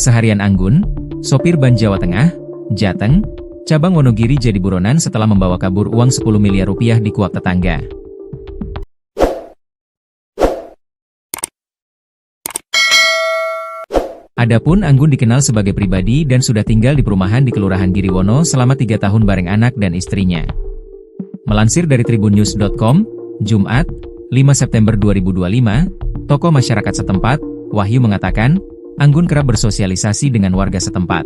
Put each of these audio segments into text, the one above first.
Keseharian Anggun, sopir ban Jawa Tengah, Jateng, cabang Wonogiri jadi buronan setelah membawa kabur uang 10 miliar rupiah di kuak tetangga. Adapun Anggun dikenal sebagai pribadi dan sudah tinggal di perumahan di Kelurahan Giriwono selama 3 tahun bareng anak dan istrinya. Melansir dari tribunnews.com, Jumat, 5 September 2025, tokoh masyarakat setempat, Wahyu mengatakan, Anggun kerap bersosialisasi dengan warga setempat.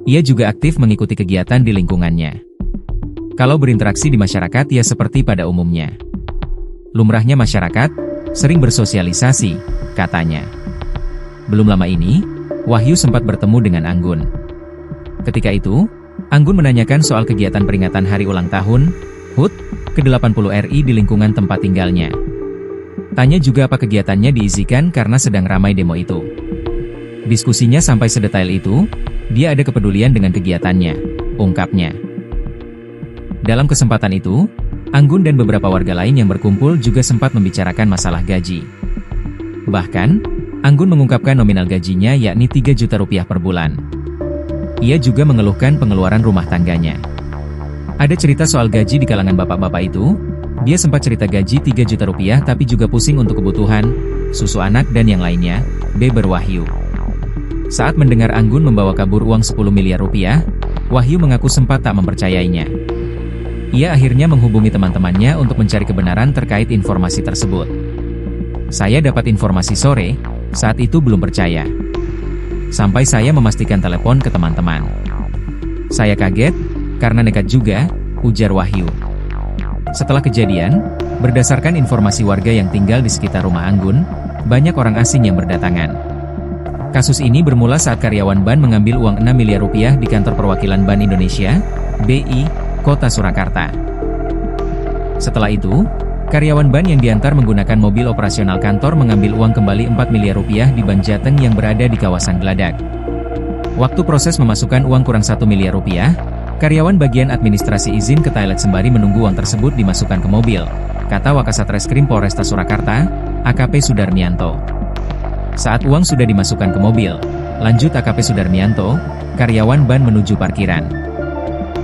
Ia juga aktif mengikuti kegiatan di lingkungannya. Kalau berinteraksi di masyarakat ya seperti pada umumnya. Lumrahnya masyarakat, sering bersosialisasi, katanya. Belum lama ini, Wahyu sempat bertemu dengan Anggun. Ketika itu, Anggun menanyakan soal kegiatan peringatan hari ulang tahun, HUT, ke-80 RI di lingkungan tempat tinggalnya. Tanya juga apa kegiatannya diizinkan karena sedang ramai demo itu. Diskusinya sampai sedetail itu, dia ada kepedulian dengan kegiatannya, ungkapnya. Dalam kesempatan itu, Anggun dan beberapa warga lain yang berkumpul juga sempat membicarakan masalah gaji. Bahkan, Anggun mengungkapkan nominal gajinya yakni 3 juta rupiah per bulan. Ia juga mengeluhkan pengeluaran rumah tangganya. Ada cerita soal gaji di kalangan bapak-bapak itu, dia sempat cerita gaji 3 juta rupiah tapi juga pusing untuk kebutuhan, susu anak dan yang lainnya, beber Wahyu. Saat mendengar Anggun membawa kabur uang 10 miliar rupiah, Wahyu mengaku sempat tak mempercayainya. Ia akhirnya menghubungi teman-temannya untuk mencari kebenaran terkait informasi tersebut. Saya dapat informasi sore, saat itu belum percaya. Sampai saya memastikan telepon ke teman-teman. Saya kaget, karena nekat juga, ujar Wahyu. Setelah kejadian, berdasarkan informasi warga yang tinggal di sekitar rumah Anggun, banyak orang asing yang berdatangan. Kasus ini bermula saat karyawan BAN mengambil uang 6 miliar rupiah di kantor perwakilan BAN Indonesia, BI, Kota Surakarta. Setelah itu, karyawan BAN yang diantar menggunakan mobil operasional kantor mengambil uang kembali 4 miliar rupiah di BAN Jateng yang berada di kawasan Geladak. Waktu proses memasukkan uang kurang 1 miliar rupiah, karyawan bagian administrasi izin ke toilet sembari menunggu uang tersebut dimasukkan ke mobil, kata Wakasat Reskrim Polresta Surakarta, AKP Sudarmianto. Saat uang sudah dimasukkan ke mobil, lanjut AKP Sudarmianto, karyawan BAN menuju parkiran.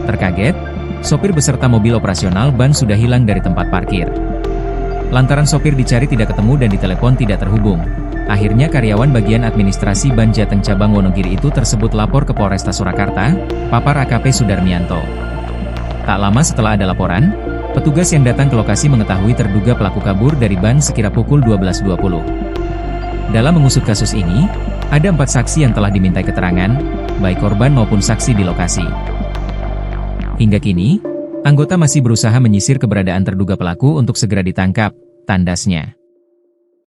Terkaget, sopir beserta mobil operasional BAN sudah hilang dari tempat parkir. Lantaran sopir dicari tidak ketemu dan ditelepon tidak terhubung, akhirnya karyawan bagian administrasi BAN Jateng Cabang Wonogiri itu tersebut lapor ke Polresta Surakarta, papar AKP Sudarmianto. Tak lama setelah ada laporan, petugas yang datang ke lokasi mengetahui terduga pelaku kabur dari BAN sekira pukul 12.20. Dalam mengusut kasus ini, ada 4 saksi yang telah dimintai keterangan, baik korban maupun saksi di lokasi. Hingga kini, anggota masih berusaha menyisir keberadaan terduga pelaku untuk segera ditangkap, tandasnya.